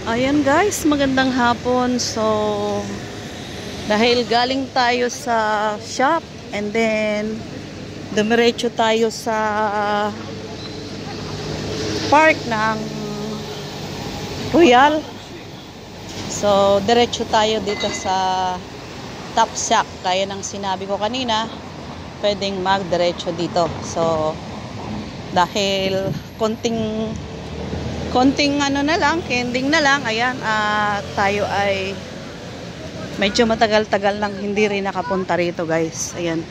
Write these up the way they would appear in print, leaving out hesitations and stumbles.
Ayan guys, magandang hapon. So, dahil galing tayo sa shop and then dumiretso tayo sa park ng Royal. So, diretso tayo dito sa Top Shop. Kaya ng sinabi ko kanina, pwedeng magdiretso dito. So, dahil konting ano na lang, kending na lang, ayan, tayo ay medyo matagal-tagal lang hindi rin nakapunta rito guys. Ayan,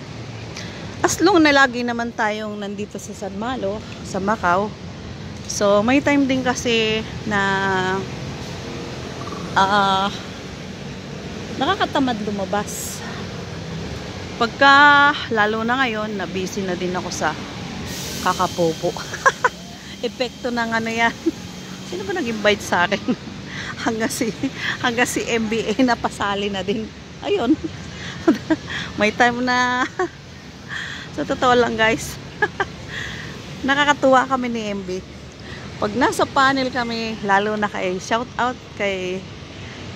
as long na lagi naman tayong nandito sa San Malo, sa Macau. So may time din kasi na nakakatamad lumabas pagka lalo na ngayon na busy na din ako sa kakapopo. Epekto ng ano yan. Sino ba nag-invite sa akin? hanggang si MBA na pasali na din. Ayun. May time na sa totoo lang guys. Nakakatuwa kami ni MB. Pag nasa panel kami, lalo na kay shout out kay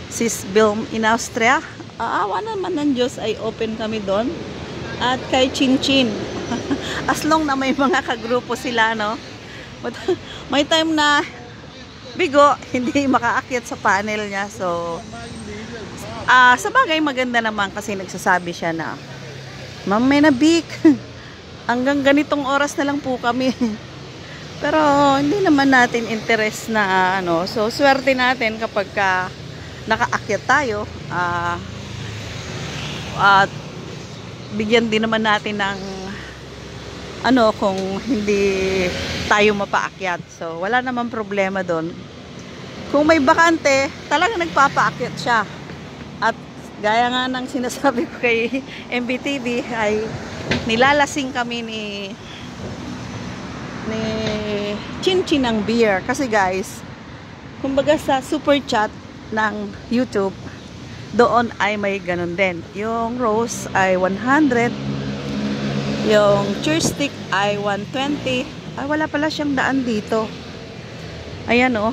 Sis Bilm in Austria. Awa naman ng Diyos ay open kami doon. At kay Chin Chin. As long na may mga kagrupo sila, no? But may time na bigo hindi makaakyat sa panel niya. So sa bagay maganda naman kasi nagsasabi siya na Ma'am Menabik, hanggang ganitong oras na lang po kami. Pero hindi naman natin interest na ano. So swerte natin kapag nakaakyat tayo, at bigyan din naman natin ng ano kung hindi tayo mapaakyat. So wala namang problema doon. Kung may bakante, talagang nagpapaakyat siya. At gaya nga ng sinasabi ko kay MBTV ay nilalasing kami ni Chin Chin ng beer. Kasi guys, kumbaga sa super chat ng YouTube, doon ay may ganun din. Yung rose ay 100, yung cheer stick ay 120. Ay, wala pala siyang daan dito. Ayan oh.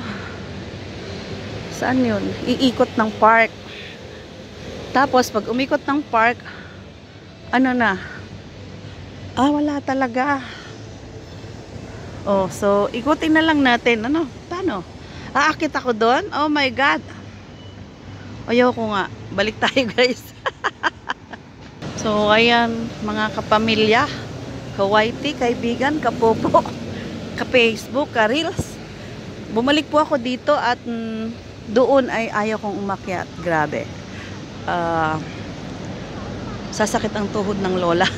Saan yun? Iikot ng park. Tapos, pag umikot ng park, ano na? Wala talaga. Oh, so, ikutin na lang natin. Ano? Paano? Aakit ako doon? Oh my God. Ayaw ko nga. Balik tayo guys. So, ayan, mga kapamilya, ka-YT, kaibigan, kapopo, ka-Facebook, ka-Reels. Bumalik po ako dito at doon ay ayaw kong umakyat. Grabe. Sasakit ang tuhod ng lola.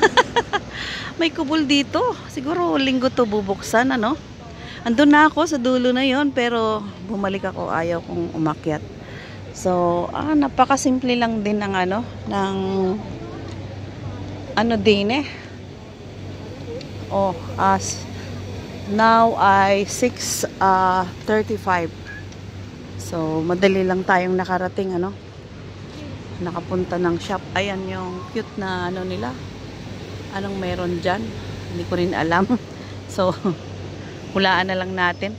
May kubol dito. Siguro linggo to bubuksan, ano? Andun na ako sa dulo na yon, pero bumalik ako, ayaw kong umakyat. So, napakasimple lang din ng ano, ng ano din eh. Oh, now ay 6:35. So, madali lang tayong nakarating, ano? Nakapunta ng shop. Ayan yung cute na ano nila. Anong meron dyan? Hindi ko rin alam. So, hulaan na lang natin.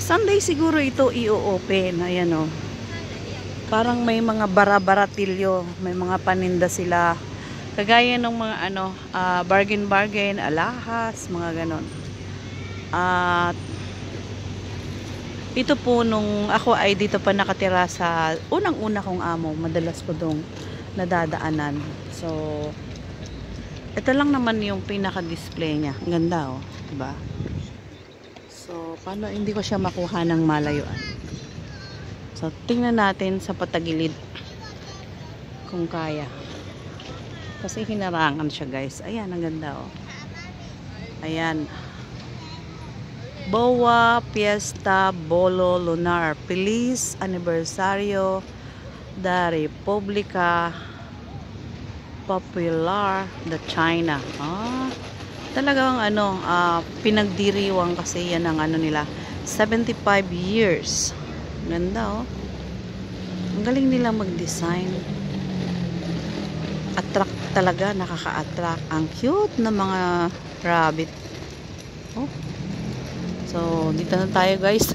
Sunday siguro ito i-open. Ayan oh. Parang may mga bara-baratilyo. May mga paninda sila. Kagaya ng mga ano, bargain, alahas, mga ganon. At ito po nung ako ay dito pa nakatira sa unang-una kong amo, madalas ko dong nadadaanan. So, ito lang naman yung pinaka-display niya. Ang ganda oh, diba? So, paano hindi ko siya makuha ng malayuan? So, tingnan natin sa patagilid kung kaya. Kasi hinarangan siya guys. Ayan, ang ganda oh. Ayan. Boa Fiesta Bolo Lunar. Feliz Aniversario da República Popular de China. Talagang ano, pinagdiriwang kasi yan ang ano nila. 75 years. Ganda oh. Ang galing nila mag-design. Attract talaga, nakaka-attract. Ang cute na mga rabbit. Oh. So, dito na tayo guys.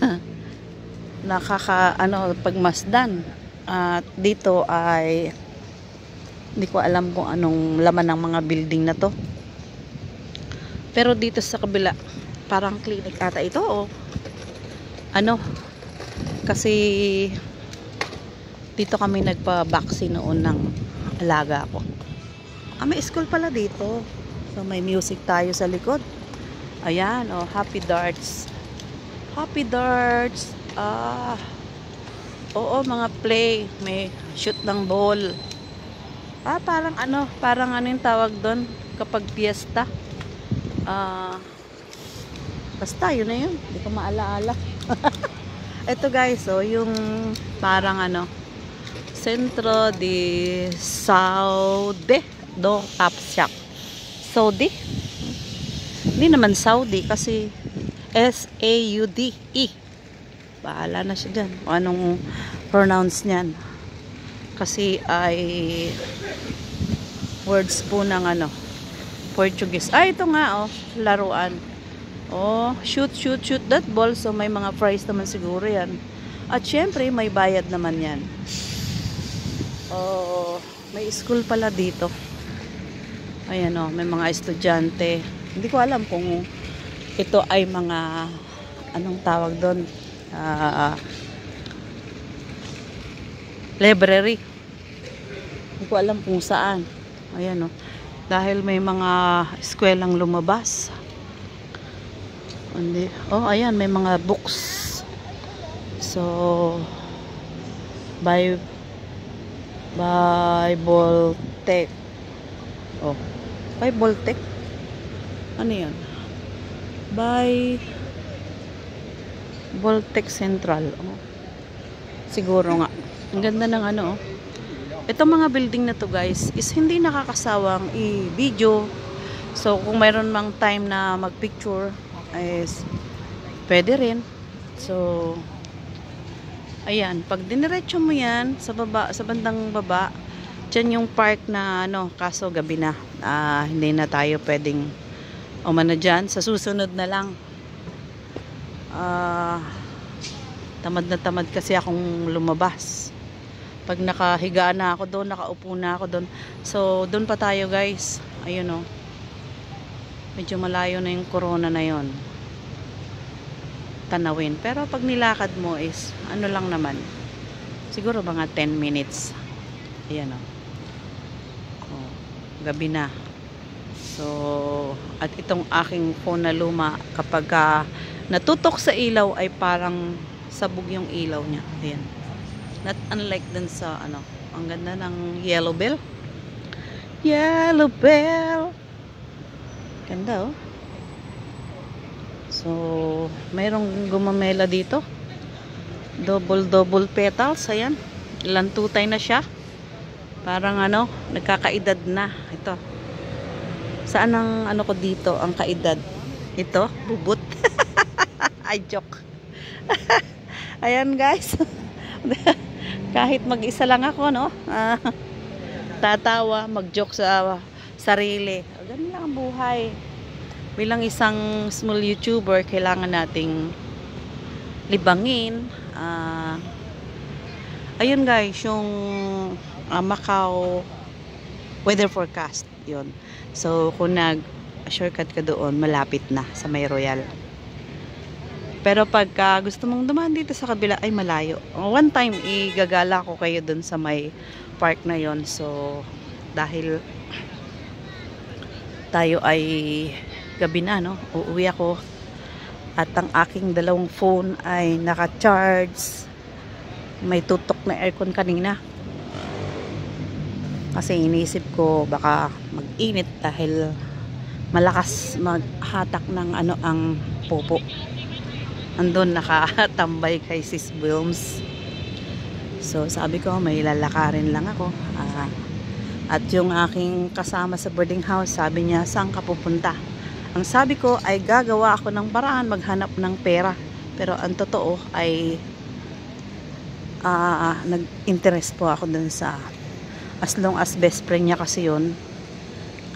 pagmasdan. At dito ay hindi ko alam kung anong laman ng mga building na to. Pero dito sa kabila, parang clinic ata ito o kasi dito kami nagpa-vaccine noon ng alaga ko. May school pala dito. So may music tayo sa likod. Ayan, Happy Darts. Happy Darts. Oo, mga play. May shoot ng ball. Parang yung tawag doon kapag fiesta. Basta, yun na yun. Hindi ko maalaala. Ito guys, yung parang Centro de Saudi do Top Shop. Saudi? Hindi naman Saudi kasi S-A-U-D-E. Bahala na siya dyan. O anong pronounce niyan. Kasi ay words po ng Portuguese. Ito nga laruan. Shoot that ball. So may mga prize naman siguro yan. At syempre may bayad naman yan. May school pala dito. Ayan may mga estudyante. Hindi ko alam kung ito ay mga anong tawag doon. Library. Hindi ko alam kung saan. Ayan dahil may mga eskwelang lumabas. Ayan, may mga books. So, Bible Tech. Bible Tech. Ano yan? Bible Tech Central. Siguro nga. Ang ganda ng Itong mga building na to guys is hindi nakakasawang i-video. So, kung mayroon mang time na mag-picture, is pwede rin. So, ayan. Pag diniretso mo yan, sa bandang baba, dyan yung park na kaso gabi na. Hindi na tayo pwedeng umano dyan. Sa susunod na lang. Tamad na tamad kasi akong lumabas. Pag nakahiga na ako doon, nakaupo na ako doon. So, doon pa tayo guys. Ayun medyo malayo na yung corona na yon. Tanawin. Pero pag nilakad mo is, lang naman. Siguro mga 10 minutes. Ayan gabi na. So, at itong aking phone na luma, kapag natutok sa ilaw, ay parang sabog yung ilaw niya. Ayan. Not unlike dun sa ang ganda ng yellow bell. Yellow bell. Ganda So, mayroong gumamela dito. Double petals. Ayan. Ilang tutay na siya. Parang nagkakaedad na. Ito. Saan ang ko dito? Ang kaedad. Ito. Bubut. Ay, joke. Ayan guys. Kahit mag-isa lang ako, tatawa, mag-joke sa sarili. Ganun lang ang buhay. Bilang isang small YouTuber, kailangan nating libangin. Ayun guys, yung Macau weather forecast. Yun. So, kung nag-shortcut ka doon, malapit na sa May Royal. Pero pagka gusto mong dumaan dito sa kabila, ay malayo. One time, igagala ko kayo dun sa may park na yon. So, dahil tayo ay gabi na, uuwi ako. At ang aking dalawang phone ay naka-charge. May tutok na aircon kanina. Kasi iniisip ko baka mag-init dahil malakas maghatak ng ang popo. Andun nakatambay kay Sis Wilms. So sabi ko may lalakarin lang ako. At yung aking kasama sa boarding house, sabi niya, saan ka pupunta? Ang sabi ko ay gagawa ako ng paraan maghanap ng pera. Pero ang totoo ay nag-interest po ako dun sa as long as best friend niya kasi yun.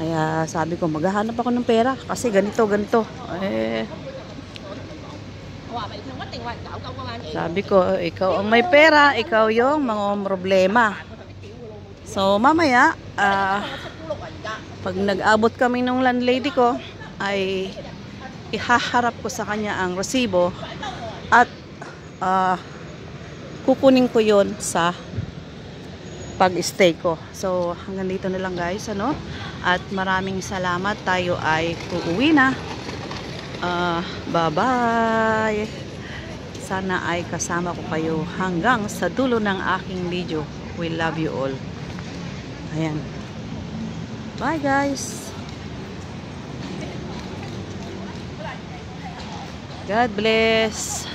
Kaya sabi ko maghahanap ako ng pera kasi ganito. Sabi ko, ikaw ang may pera, ikaw yung mga problema. So, mamaya, pag nag-abot kami ng landlady ko, ay ihaharap ko sa kanya ang resibo at kukunin ko yon sa pag-stay ko. So, hanggang dito na lang guys, ano? At maraming salamat. Tayo ay uuwi na. Bye-bye. Sana ay kasama ko kayo hanggang sa dulo ng aking video. We love you all. Ayan. Bye guys. God bless.